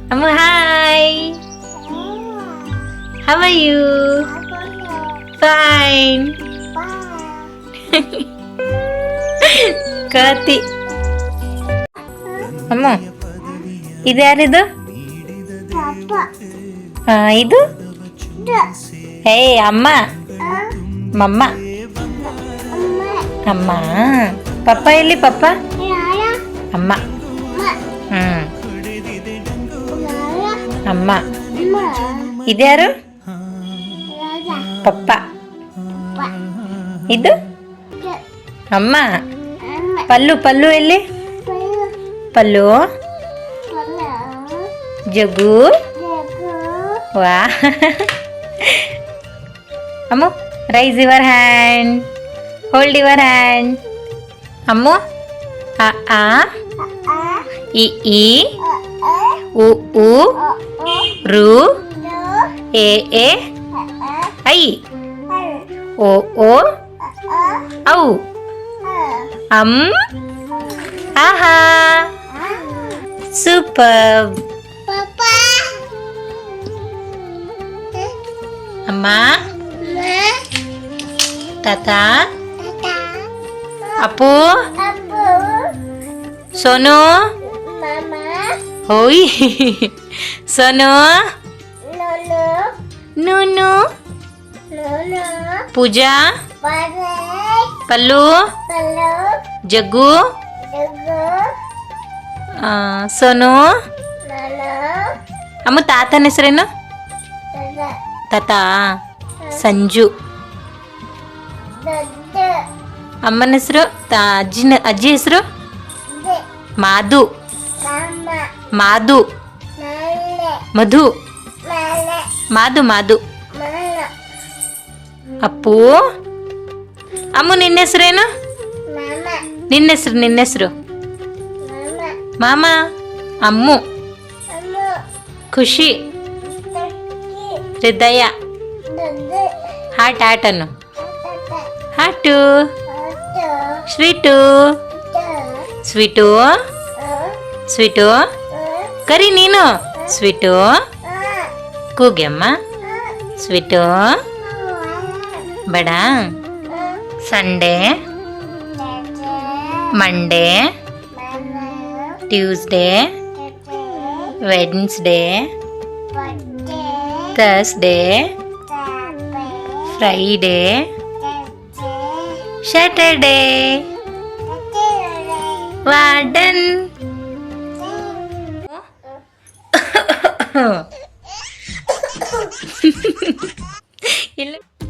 Ammu, hi. How are you? Fine. Kati. Ammu, ಇದು ಯಾರಿದು? ಇದು ಹೇ ಅಮ್ಮ ಮಮ್ಮ ಅಮ್ಮ. ಪಪ್ಪ ಎಲ್ಲಿ? ಪಪ್ಪ ಅಮ್ಮ. ಅಮ್ಮ. ಇದ್ಯಾರು? ಪಪ್ಪ. ಇದು ಅಮ್ಮ. ಪಲ್ಲು. ಪಲ್ಲು ಎಲ್ಲಿ? ಪಲ್ಲು. ಜಗ್ಗು. ವಾ. Ammu, raise your hand. Hold your hand. Ammu, ಅ ಆ ಇ ಈ ಉ ಉ ರು ಎ ಎ ಐ ಓ ಓ ಔ ಅಂ ಆಹಾ. ಸೂಪರ್. ಅಮ್ಮ, ತಾತ, ಅಪ್ಪು, ಸೋನು, ಓಯ್ ಸೋನು, ನೂನು, ಪೂಜಾ, ಪಲ್ಲು, ಜಗ್ಗು, ಸೋನು. ಅಮ್ಮ, ತಾತನ ಹೆಸರೇನು? ತಾತ ಸಂಜು. ಅಮ್ಮನ ಹೆಸರು? ಅಜ್ಜಿ ಹೆಸರು? ಮಾಧು. ಮಾಧು. ಮಧು. ಮಾಧು. ಮಾಧು. ಅಪ್ಪು. ಅಮ್ಮು, ನಿನ್ನ ಹೆಸರೇನು? ನಿನ್ನ ಹೆಸರು? ಮಾಮ. ಅಮ್ಮು. ಖುಷಿ. ಹೃದಯ. ಹಾರ್ಟ್ ಅನ್ನು. ಹಾಟು. ಸ್ವೀಟು. ಕರಿ ನೀನು. ಸ್ವೀಟು. ಕೂಗ್ಯಮ್ಮ. ಸ್ವೀಟು. ಬಡ. Sunday, Monday, Tuesday, Wednesday, Thursday, Friday, Saturday. Warden.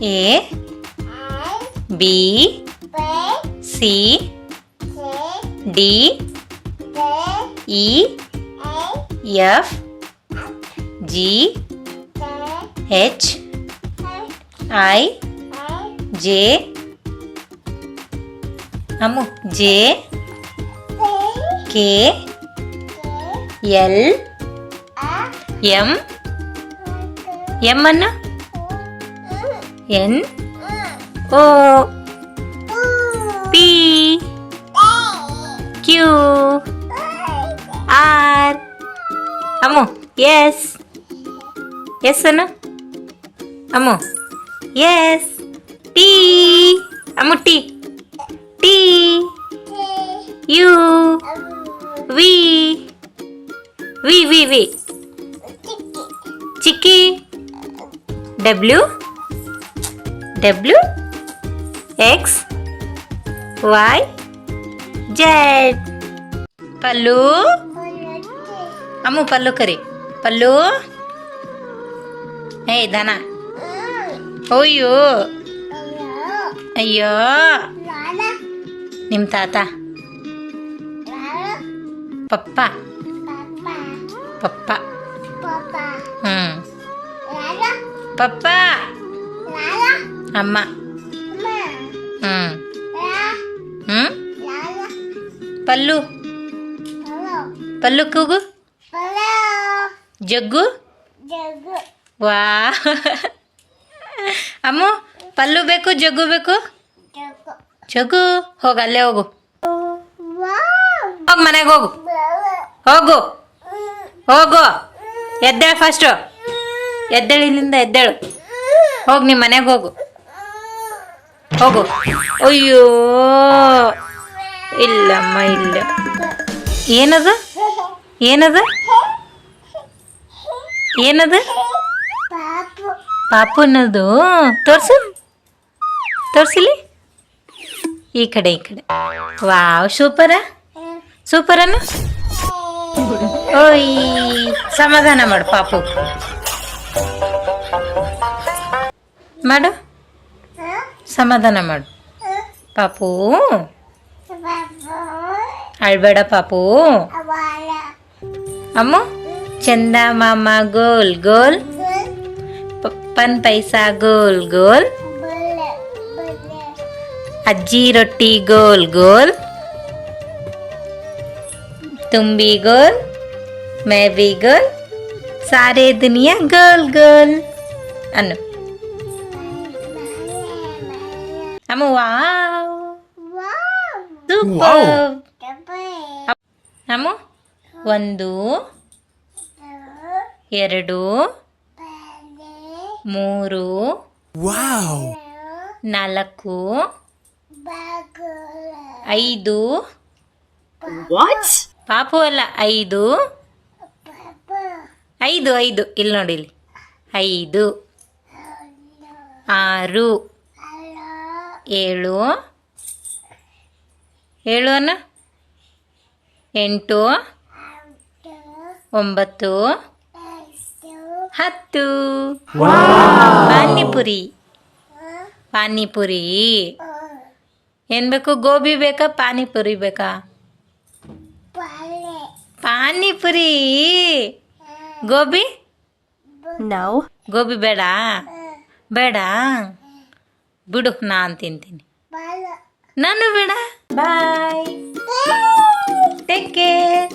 A B C D E F G H I J. Ammu, J K L M. M ಅನ್ನು? N O P Q R. Ammu, S. S ಅನ್ನು? Ammu, S. T. Ammu, T. T U V V V V. ಚಿಕ್ಕಿ. W W X Y Z. Pallu. Ammu, Pallu ಕರಿ. ಪಲ್ಲು. ಹೇ ದನ. ಅಯ್ಯೋ ಅಯ್ಯೋ. ನಿಮ್ಮ ತಾತ? ಪಪ್ಪ. ಪಪ್ಪ. ಪಪ್ಪ. ಅಮ್ಮ. ಪಲ್ಲು. ಪಲ್ಲು ಕೂಗು. ಜಗ್ಗು. ವಾ. ಅಮ್ಮು, ಪಲ್ಲು ಬೇಕು ಜಗ್ಗು ಬೇಕು? ಜಗ್ಗು. ಹೋಗು, ಅಲ್ಲೇ ಹೋಗು. ಹೋಗು, ಮನೆಗೆ ಹೋಗು. ಹೋಗು. ಎದ್ದೇಳು ಫಸ್ಟು, ಎದ್ದೇಳು, ಇಲ್ಲಿಂದ ಎದ್ದೇಳು. ಹೋಗಿ ನಿಮ್ಮ ಮನೆಗೆ ಹೋಗು, ಹೋಗು. ಅಯ್ಯೋ ಇಲ್ಲಮ್ಮ, ಇಲ್ಲ. ಏನದು ಏನದು ಏನದು? ಪಾಪುನದು ತೋರ್ಸು, ತೋರ್ಸಿಲಿ. ಈ ಕಡೆ ಈ ಕಡೆ. ವಾವ್, ಸೂಪರ ಸೂಪರನ. ಓಯ್, ಸಮಾಧಾನ ಮಾಡು ಪಾಪು, ಮಾಡು, ಸಮಾಧಾನ ಮಾಡು ಪಾಪು. ಅಳ್ಬೇಡ ಪಾಪು. ಅಮ್ಮ, ಚಂದ ಮಾಮ ಗೋಲ್ ಗೋಲ್, ಪಪ್ಪನ್ ಪೈಸಾ ಗೋಲ್ ಗೋಲ್, ಅಜ್ಜಿ ರೊಟ್ಟಿ ಗೋಲ್ ಗೋಲ್, तुम भी गोल मैं भी गोल सारे दुनिया गोल गोल अनु हम वाव ಸೂಪರ್. हम ಒಂದು, ಎರಡು, ಮೂರು, ನಾಲ್ಕು, ಐದು. ಪಾಪು ಅಲ್ಲ, ಐದು, ಐದು ಐದು. ಇಲ್ಲಿ ನೋಡಿ, ಇಲ್ಲಿ 5, 6, 7, 7 ಅನ್ನ 8, 9, 10. ಪಾನಿಪುರಿ, ಪಾನಿಪುರಿ. ಏನು ಬೇಕು? ಗೋಬಿ ಬೇಕಾ ಪಾನಿಪುರಿ ಬೇಕಾ? ಪಾನಿಪುರಿ. ಗೋಬಿ ಗೋಬಿ ಬೇಡ, ಬೇಡ ಬಿಡು, ನಾನು ತಿಂತೀನಿ. ನಾನು ಬೇಡ. ಬಾಯ್, ಟೇಕ್ ಕೇರ್.